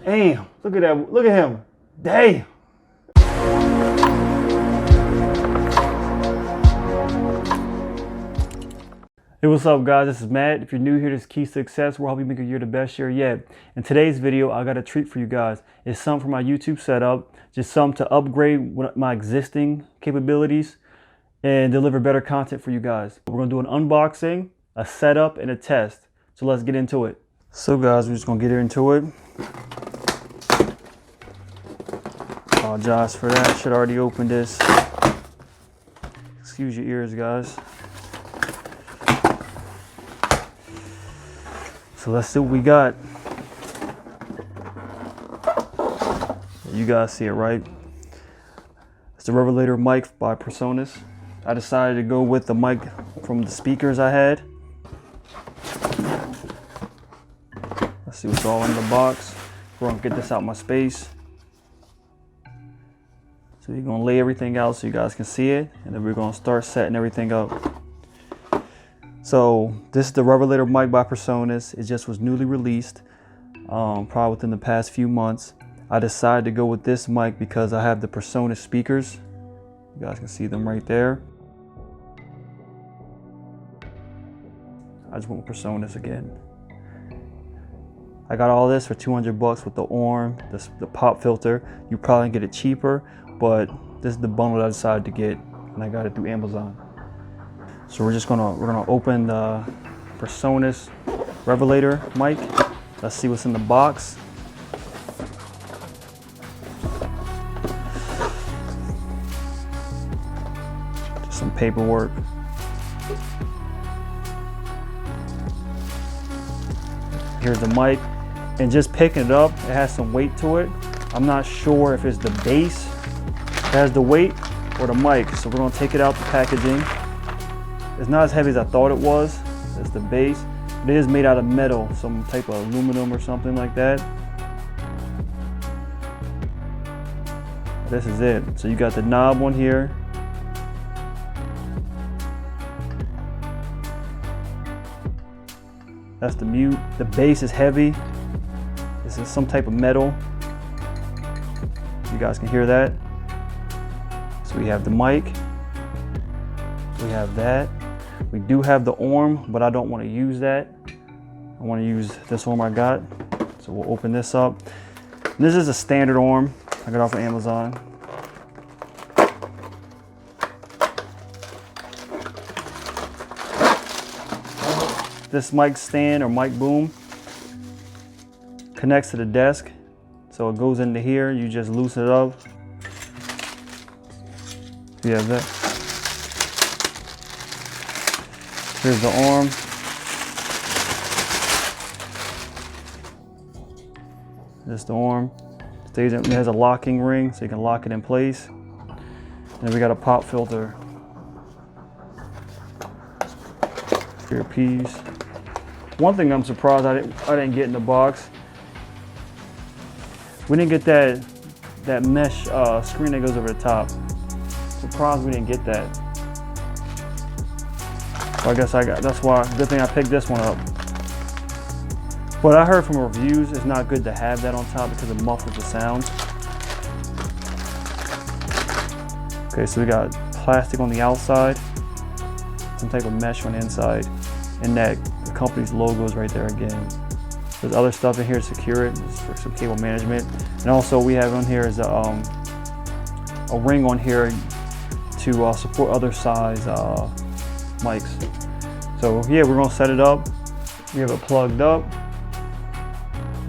Damn, look at that, look at him. Damn. Hey, what's up guys, this is Matt. If you're new here, this is Keys to Success. We're helping make your year the best year yet. In today's video, I got a treat for you guys. It's something for my YouTube setup, just something to upgrade my existing capabilities and deliver better content for you guys. We're gonna do an unboxing, a setup, and a test. So let's get into it. So guys, we're just gonna get into it. Apologize for that, should already open this. Excuse your ears guys. So let's see what we got. You guys see it, right? It's the Revelator mic by PreSonus. I decided to go with the mic from the speakers I had. Let's see what's all in the box. We're gonna get this out my space. So we're gonna lay everything out so you guys can see it, and then we're gonna start setting everything up. So this is the Revelator mic by PreSonus. It just was newly released, probably within the past few months. I decided to go with this mic because I have the PreSonus speakers. You guys can see them right there. I just went with PreSonus again. I got all this for 200 bucks with the arm, the pop filter. You probably can get it cheaper, but this is the bundle that I decided to get, and I got it through Amazon. So we're gonna open the PreSonus Revelator mic. Let's see what's in the box. Just some paperwork. Here's the mic, and just picking it up, it has some weight to it. I'm not sure if it's the base that has the weight or the mic, so we're gonna take it out the packaging. It's not as heavy as I thought it was. It's the base. It is made out of metal, some type of aluminum or something like that. This is it. So you got the knob on here. That's the mute. The base is heavy. This is some type of metal. You guys can hear that. So we have the mic. We have that. We do have the arm, but I don't want to use that. I want to use this arm I got. So we'll open this up. This is a standard arm I got off of Amazon. This mic stand or mic boom connects to the desk. So it goes into here, you just loosen it up. You have that. Here's the arm. This is the arm. It has a locking ring, so you can lock it in place. And then we got a pop filter. Here, piece. One thing I'm surprised I didn't get in the box. We didn't get that mesh screen that goes over the top. Surprised we didn't get that. I guess that's why, good thing I picked this one up. But I heard from reviews it's not good to have that on top because it muffles the sound. Okay, so we got plastic on the outside, some type of mesh on the inside, and that the company's logo is right there again. There's other stuff in here to secure it, just for some cable management. And also we have on here is a ring on here to support other size mics. So yeah, we're gonna set it up. We have it plugged up.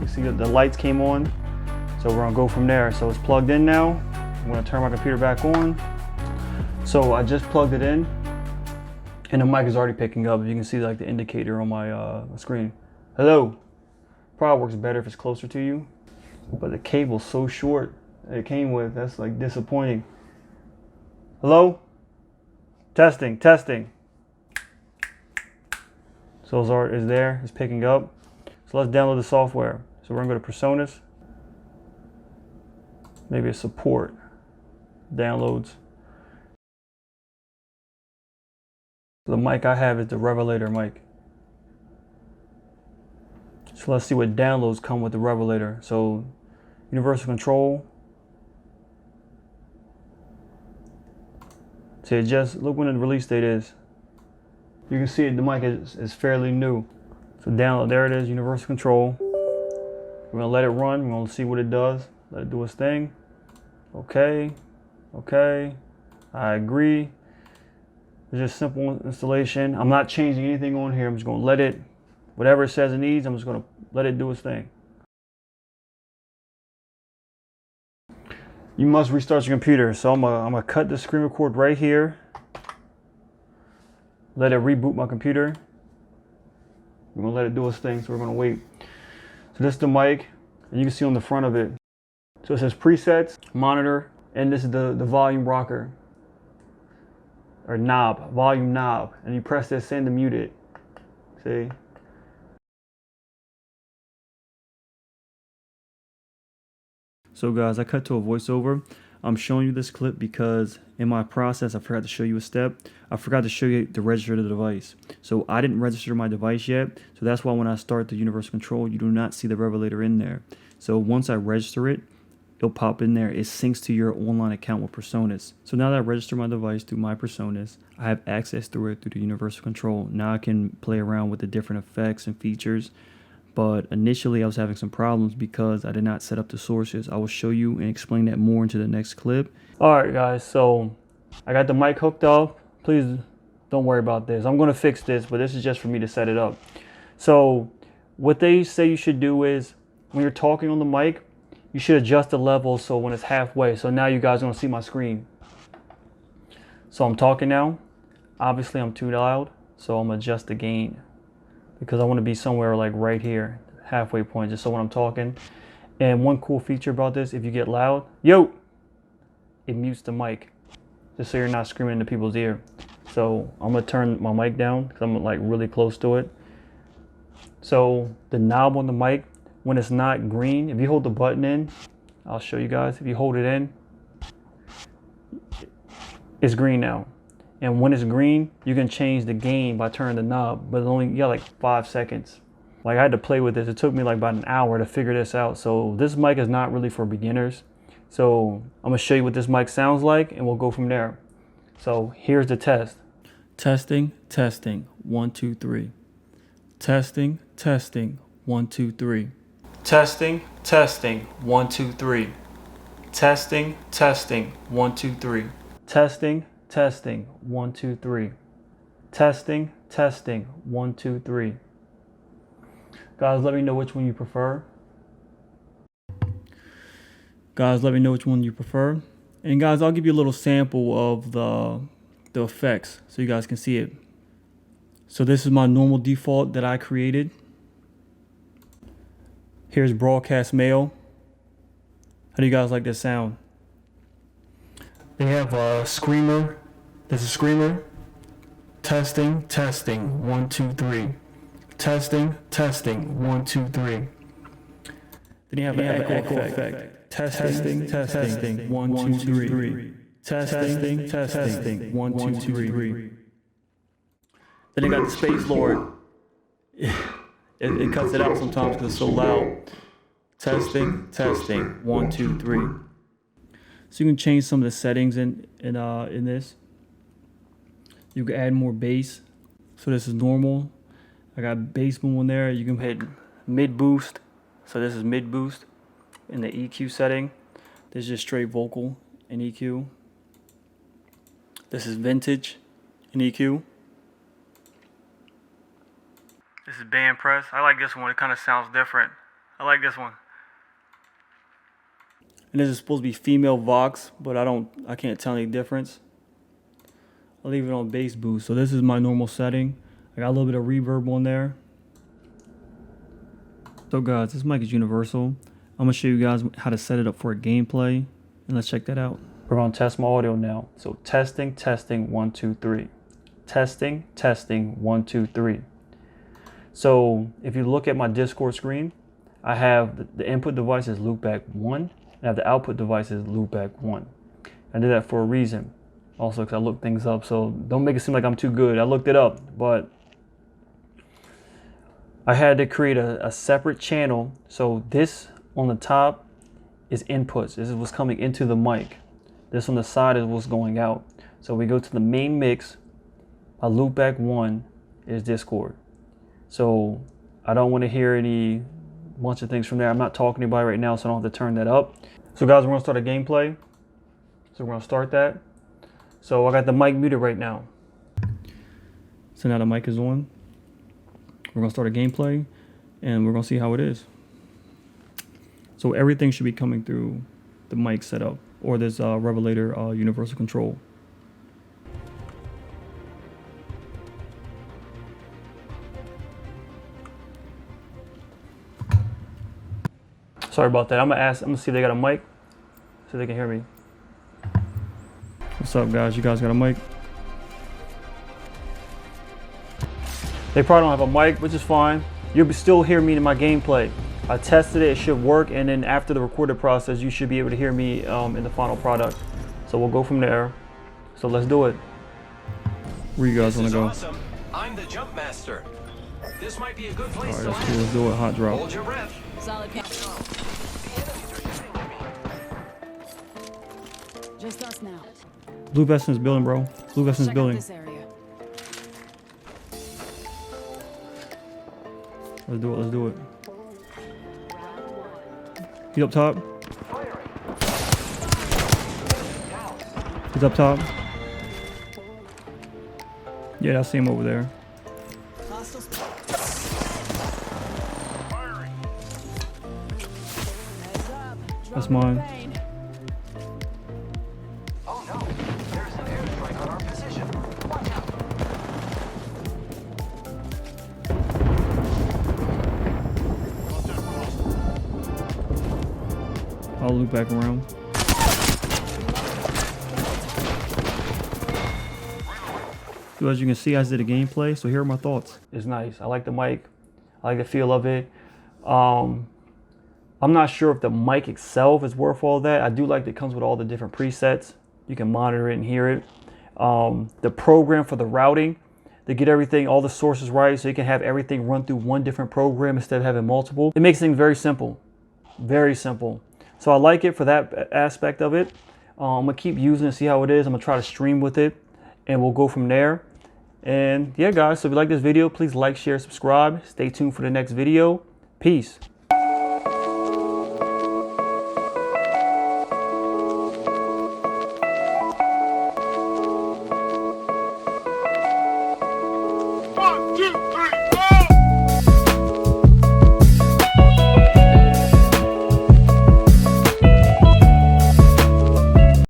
You see that the lights came on. So we're gonna go from there. So it's plugged in now. I'm gonna turn my computer back on. So I just plugged it in, and the mic is already picking up. You can see like the indicator on my screen. Hello. Probably works better if it's closer to you. But the cable's so short that it came with. That's like disappointing. Hello? Testing, testing. So it's there, it's picking up. So let's download the software. So we're gonna go to PreSonus. Maybe a support. Downloads. The mic I have is the Revelator mic. So let's see what downloads come with the Revelator. So Universal Control. See, it just, look when the release date is. You can see it, the mic is fairly new. So download, there it is, Universal Control. We're gonna let it run, we're gonna see what it does. Let it do its thing. Okay, okay, I agree. It's just simple installation. I'm not changing anything on here. I'm just gonna let it, whatever it says it needs, I'm just gonna let it do its thing. You must restart your computer. So I'm gonna cut the screen record right here. Let it reboot my computer. We're gonna let it do its thing, so we're gonna wait. So this is the mic, and you can see on the front of it. So it says presets, monitor, and this is the volume rocker. Or knob, volume knob. And you press this in to mute it. See? So guys, I cut to a voiceover. I'm showing you this clip because in my process, I forgot to show you a step. I forgot to show you to register the device. So I didn't register my device yet. So that's why when I start the Universal Control, you do not see the Revelator in there. So once I register it, it'll pop in there. It syncs to your online account with PreSonus. So now that I register my device through my PreSonus, I have access through it through the Universal Control. Now I can play around with the different effects and features. But initially I was having some problems because I did not set up the sources. I will show you and explain that more into the next clip. All right guys, so I got the mic hooked up. Please don't worry about this. I'm gonna fix this, but this is just for me to set it up. So what they say you should do is when you're talking on the mic, you should adjust the level so when it's halfway. So now you guys are gonna see my screen. So I'm talking now. Obviously I'm too loud, so I'm gonna adjust the gain because I want to be somewhere like right here, halfway point, just so when I'm talking. And one cool feature about this, if you get loud, yo, it mutes the mic, just so you're not screaming into people's ear. So I'm gonna turn my mic down because I'm like really close to it. So the knob on the mic, when it's not green, if you hold the button in, I'll show you guys, if you hold it in, it's green now. And when it's green, you can change the gain by turning the knob, but you got like 5 seconds. Like I had to play with this. It took me like about an hour to figure this out. So this mic is not really for beginners. So I'm gonna show you what this mic sounds like and we'll go from there. So here's the test. Testing, testing, 1, 2, 3. Testing, testing, 1, 2, 3. Testing, testing, 1, 2, 3. Testing, testing, 1, 2, 3. Testing, testing, 1, 2, 3. Testing, testing, 1, 2, 3. Guys, let me know which one you prefer. Guys, let me know which one you prefer. And guys, I'll give you a little sample of the effects so you guys can see it. So this is my normal default that I created. Here's broadcast mail. How do you guys like this sound? They have a screamer. There's a screamer. Testing, testing, 1, 2, 3. Testing, testing, 1, 2, 3. Then you have an echo effect. Testing, testing, 1, 2, 3. Testing, testing, 1, 2, 3. Then you got the space Lord. It cuts it out sometimes because it's so loud. Testing, testing, 1, 2, 3. So you can change some of the settings in this. You can add more bass. So this is normal. I got bass boom there. You can hit mid boost. So this is mid boost in the EQ setting. This is just straight vocal in EQ. This is vintage in EQ. This is band press. I like this one. It kind of sounds different. I like this one. And this is supposed to be female Vox, but I can't tell any difference. I'll leave it on bass boost. So this is my normal setting. I got a little bit of reverb on there. So guys, this mic is universal. I'm gonna show you guys how to set it up for a gameplay, and let's check that out. We're gonna test my audio now. So testing, testing, 1, 2, 3. Testing, testing, 1, 2, 3. So if you look at my Discord screen, I have the input device is loopback 1, and I have the output device is loopback 1. I did that for a reason. Also because I looked things up, so don't make it seem like I'm too good. I looked it up, but I had to create a separate channel. So this on the top is inputs. This is what's coming into the mic. This on the side is what's going out. So we go to the main mix. My loopback 1 is Discord. So I don't want to hear any bunch of things from there. I'm not talking to anybody right now, so I don't have to turn that up. So guys, we're gonna start a gameplay. So we're gonna start that. So I got the mic muted right now. So now the mic is on. We're gonna start a gameplay and we're gonna see how it is. So everything should be coming through the mic setup or this Revelator Universal Control. Sorry about that. I'm gonna see if they got a mic so they can hear me. What's up, guys? You guys got a mic? They probably don't have a mic, which is fine. You'll still hear me in my gameplay. I tested it, it should work, and then after the recorded process, you should be able to hear me in the final product. So we'll go from there. So let's do it. Where you guys want to go? Awesome. I'm the jump master. This might be a good place. All right, that's cool. Let's do it. Hot drop. Hold your breath. Solid just us now. Blue Veston's building, bro. Blue Veston's building. This area. Let's do it. Let's do it. He's up top. He's up top. Yeah, I see him over there. That's mine. Oh no, there's an airstrike on our position. Watch out. I'll loop back around. So as you can see, I did a gameplay. So here are my thoughts. It's nice. I like the mic. I like the feel of it. I'm not sure if the mic itself is worth all that. I do like that it comes with all the different presets. You can monitor it and hear it. The program for the routing to get everything, all the sources right, so you can have everything run through one different program instead of having multiple. It makes things very simple. Very simple. So I like it for that aspect of it. I'm gonna keep using it, see how it is. I'm gonna try to stream with it and we'll go from there. And yeah, guys, so if you like this video, please like, share, subscribe. Stay tuned for the next video. Peace.